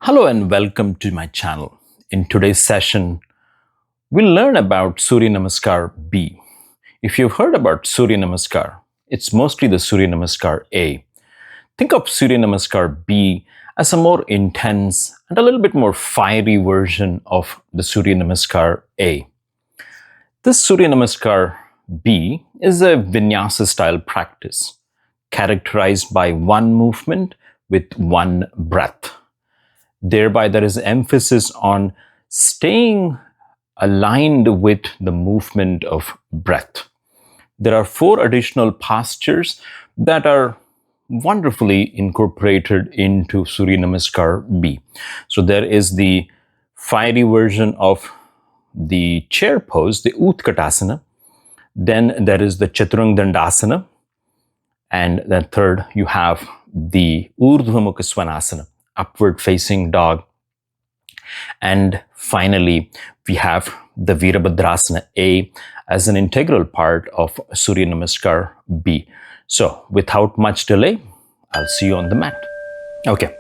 Hello and welcome to my channel. In today's session, we'll learn about Surya Namaskar B. If you've heard about Surya Namaskar, it's mostly the Surya Namaskar A. Think of Surya Namaskar B as a more intense and a little bit more fiery version of the Surya Namaskar A. This Surya Namaskar B is a vinyasa style practice characterized by one movement with one breath. Thereby, there is emphasis on staying aligned with the movement of breath. There are 4 additional postures that are wonderfully incorporated into Surya Namaskar B. So there is the fiery version of the chair pose, the Utkatasana. Then there is the Chaturanga Dandasana. And then third, you have the Urdhva Mukha Svanasana, upward facing dog. And finally, we have the Virabhadrasana A as an integral part of Surya Namaskar B. So without much delay, I'll see you on the mat. Okay,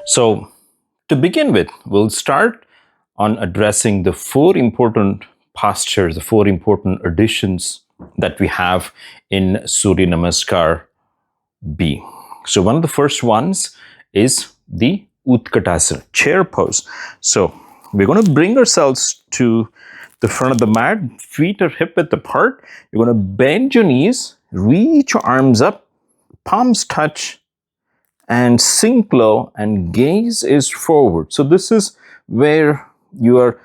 so to begin with, we'll start on addressing the 4 important postures, the 4 important additions that we have in Surya Namaskar B. So one of the first ones is the Utkatasana, chair pose. So we're going to bring ourselves to the front of the mat, feet are hip width apart. You're going to bend your knees, reach your arms up, palms touch, and sink low, and gaze is forward. So this is where you are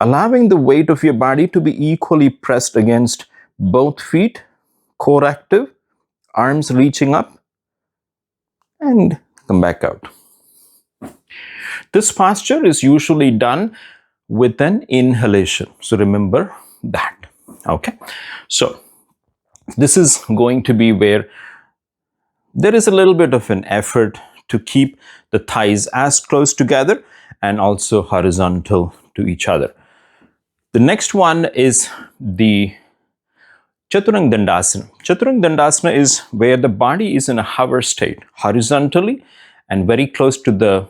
allowing the weight of your body to be equally pressed against both feet, core active, arms reaching up, and come back out. This posture is usually done with an inhalation. So remember that. Okay. So this is going to be where there is a little bit of an effort to keep the thighs as close together and also horizontal to each other. The next one is the Chaturanga Dandasana. Chaturanga Dandasana is where the body is in a hover state, horizontally and very close to the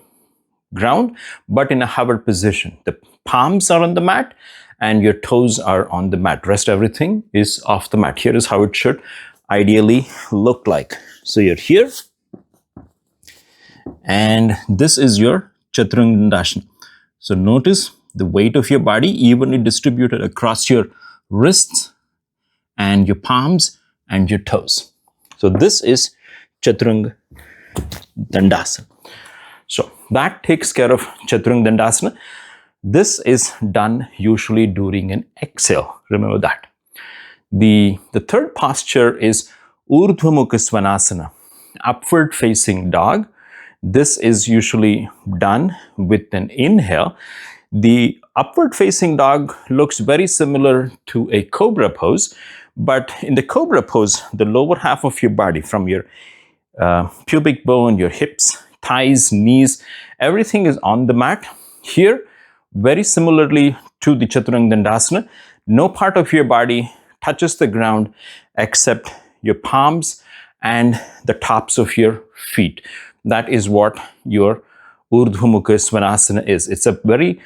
ground, but in a hover position. The palms are on the mat and your toes are on the mat. Rest everything is off the mat. Here is how it should ideally look like. So you're here, and this is your Chaturanga Dandasana. So notice the weight of your body evenly distributed across your wrists and your palms and your toes. So this is Chaturanga Dandasana. So that takes care of Chaturanga Dandasana. This is done usually during an exhale. Remember that. The third posture is Urdhva Mukha Svanasana, upward facing dog. This is usually done with an inhale. The upward facing dog looks very similar to a cobra pose, but in the cobra pose, the lower half of your body, from your pubic bone, your hips, thighs, knees, everything is on the mat. Here, very similarly to the Chaturanga Dandasana, no part of your body touches the ground except your palms and the tops of your feet. That is what your Urdhva Mukha Svanasana is. It's a very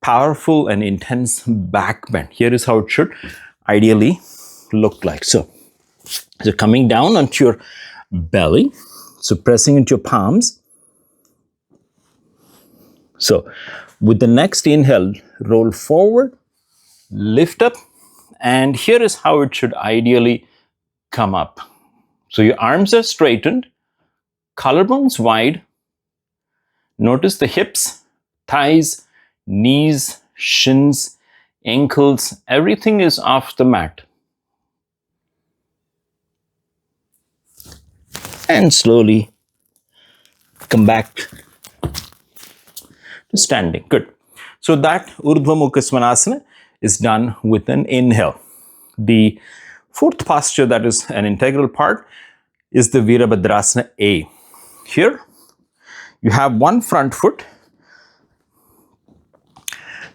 powerful and intense back bend. Here is how it should ideally look like. So coming down onto your belly, so pressing into your palms. So with the next inhale, roll forward, lift up, and here is how it should ideally come up. So your arms are straightened, collarbones wide. Notice the hips, thighs, knees, shins, ankles, everything is off the mat. And slowly come back to standing. Good. So that Urdhva Mukha Svanasana is done with an inhale. The fourth posture that is an integral part is the Virabhadrasana A. Here you have one front foot.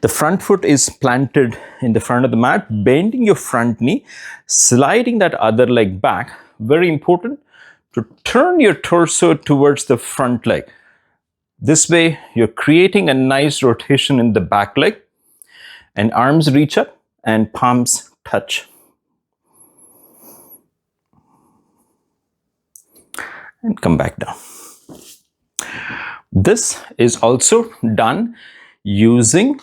The front foot is planted in the front of the mat, bending your front knee, sliding that other leg back. Very important to turn your torso towards the front leg. This way, you're creating a nice rotation in the back leg, and arms reach up and palms touch. And come back down. This is also done using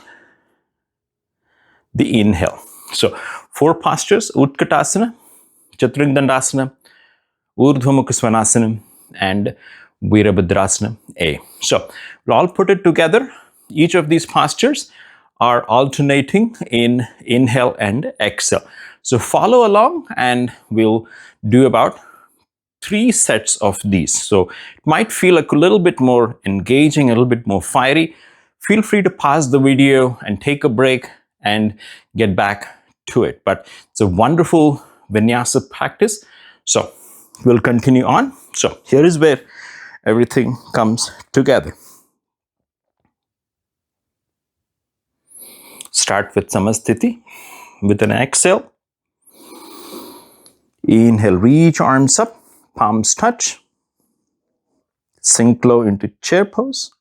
the inhale. So 4 postures: Utkatasana, Chaturangdandasana, Urdhva Mukha Svanasana, and Virabhadrasana A. So we'll all put it together. Each of these postures are alternating in inhale and exhale. So follow along and we'll do about 3 sets of these. So it might feel like a little bit more engaging, a little bit more fiery. Feel free to pause the video and take a break and get back to it. But it's a wonderful vinyasa practice. So we'll continue on. So here is where everything comes together. Start with Samasthiti with an exhale. Inhale, reach arms up, palms touch. Sink low into chair pose.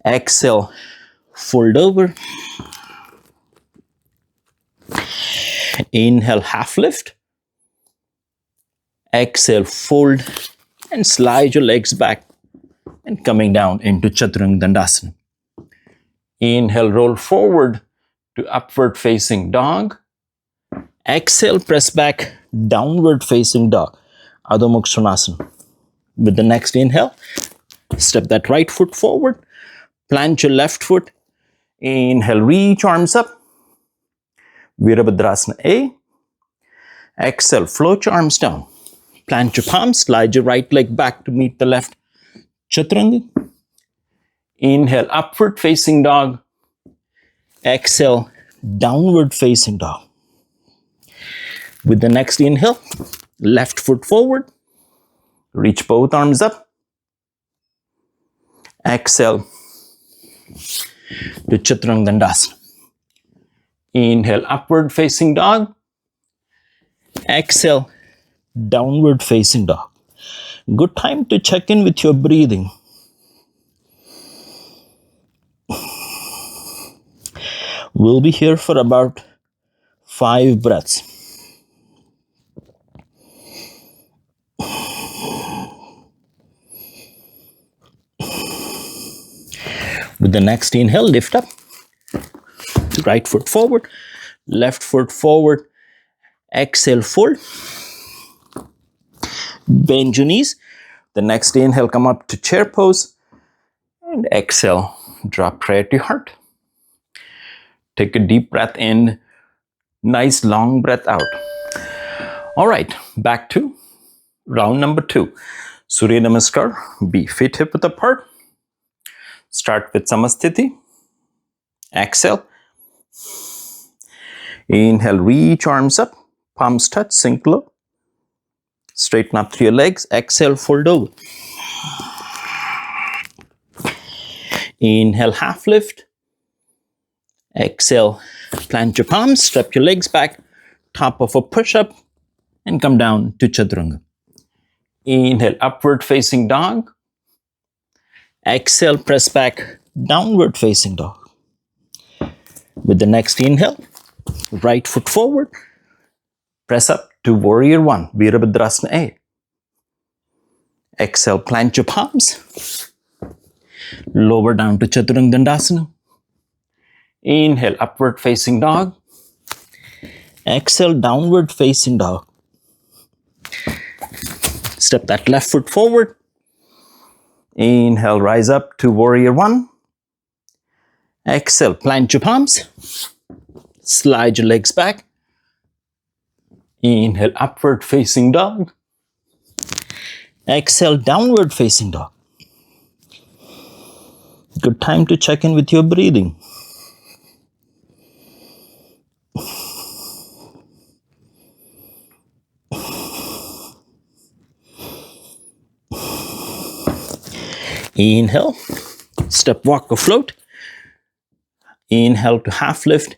Exhale, fold over. Inhale, half lift. Exhale, fold and slide your legs back and coming down into Chaturangdandasana. Inhale, roll forward to upward facing dog. Exhale, press back, downward facing dog, Adho Mukha Svanasana. With the next inhale, step that right foot forward, plant your left foot. Inhale, reach arms up, Virabhadrasana A. Exhale, float your arms down, plant your palms, slide your right leg back to meet the left, Chaturanga. Inhale, upward facing dog. Exhale, downward facing dog. With the next inhale, left foot forward, reach both arms up. Exhale to Chaturangdandasana. Inhale, upward facing dog. Exhale, downward facing dog. Good time to check in with your breathing. We'll be here for about 5 breaths. With the next inhale, lift up. Right foot forward, left foot forward. Exhale, fold. Bend your knees. The next inhale, come up to chair pose. And exhale, drop prayer to your heart. Take a deep breath in. Nice long breath out. All right, back to round number 2. Surya Namaskar B. Feet hip width apart. Start with Samasthiti. Exhale. Inhale, reach arms up. Palms touch, sink low. Straighten up through your legs. Exhale, fold over. Inhale, half lift. Exhale, plant your palms, step your legs back, top of a push-up, and come down to Chaturanga. Inhale, upward facing dog. Exhale, press back, downward facing dog. With the next inhale, right foot forward, press up to Warrior 1, Virabhadrasana A. Exhale, plant your palms, lower down to Chaturangdandasana. Inhale, upward facing dog. Exhale, downward facing dog. Step that left foot forward. Inhale, rise up to Warrior 1. Exhale, plant your palms. Slide your legs back. Inhale, upward facing dog. Exhale, downward facing dog. Good time to check in with your breathing. Inhale, step, walk or float. Inhale to half lift.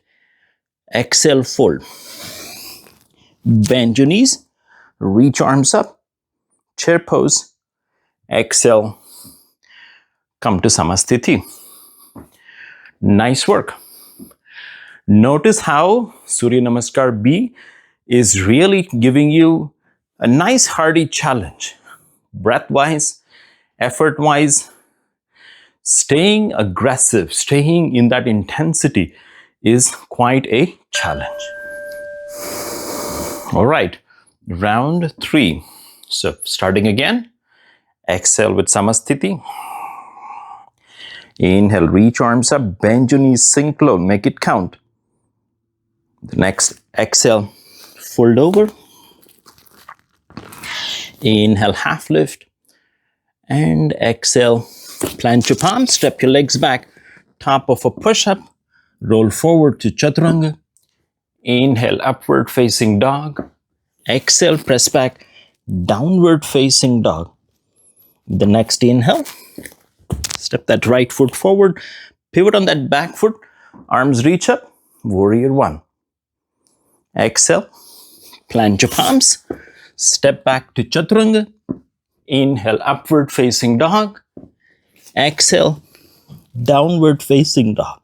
Exhale, fold. Bend your knees, reach arms up, chair pose. Exhale, Come to Samasthiti. Nice work. Notice how Surya Namaskar B is really giving you a nice hearty challenge. Breath-wise, effort-wise, staying aggressive, staying in that intensity is quite a challenge. All right, round 3. So starting again, exhale with Samasthiti. Inhale, reach arms up, bend your knees, sink low, make it count. The next exhale, fold over. Inhale, half lift. And exhale, plant your palms, step your legs back, top of a push-up, roll forward to Chaturanga. Inhale, upward facing dog. Exhale, press back, downward facing dog. The next inhale, step that right foot forward, pivot on that back foot, arms reach up, warrior 1. Exhale, plant your palms, step back to Chaturanga. Inhale, upward facing dog. Exhale, downward facing dog.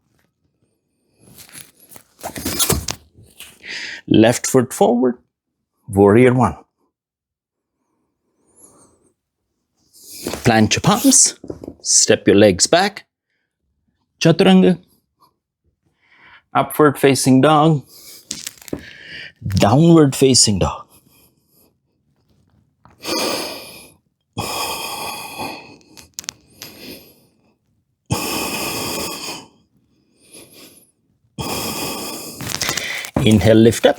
Left foot forward, warrior 1. Plant your palms, step your legs back, Chaturanga, upward facing dog, downward facing dog. Inhale, lift up,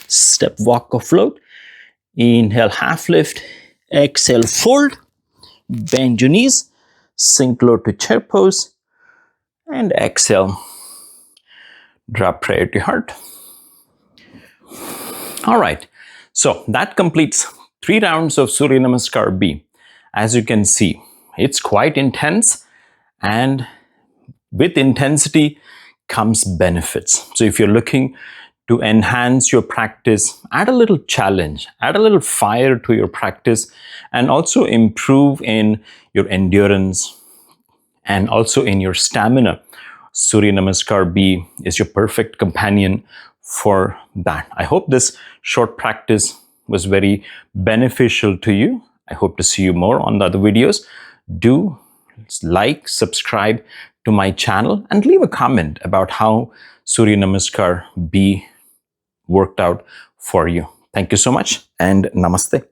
step, walk or float. Inhale, half lift. Exhale, fold, bend your knees, sink low to chair pose, and exhale, drop prayer to heart. All right, so that completes 3 rounds of Surya Namaskar B. As you can see, it's quite intense, and with intensity comes benefits. So if you're looking to enhance your practice, add a little challenge, add a little fire to your practice, and also improve in your endurance and also in your stamina, Surya Namaskar B is your perfect companion for that. I hope this short practice was very beneficial to you. I hope to see you more on the other videos. Do like, subscribe to my channel, and leave a comment about how Surya Namaskar B worked out for you. Thank you so much, and namaste.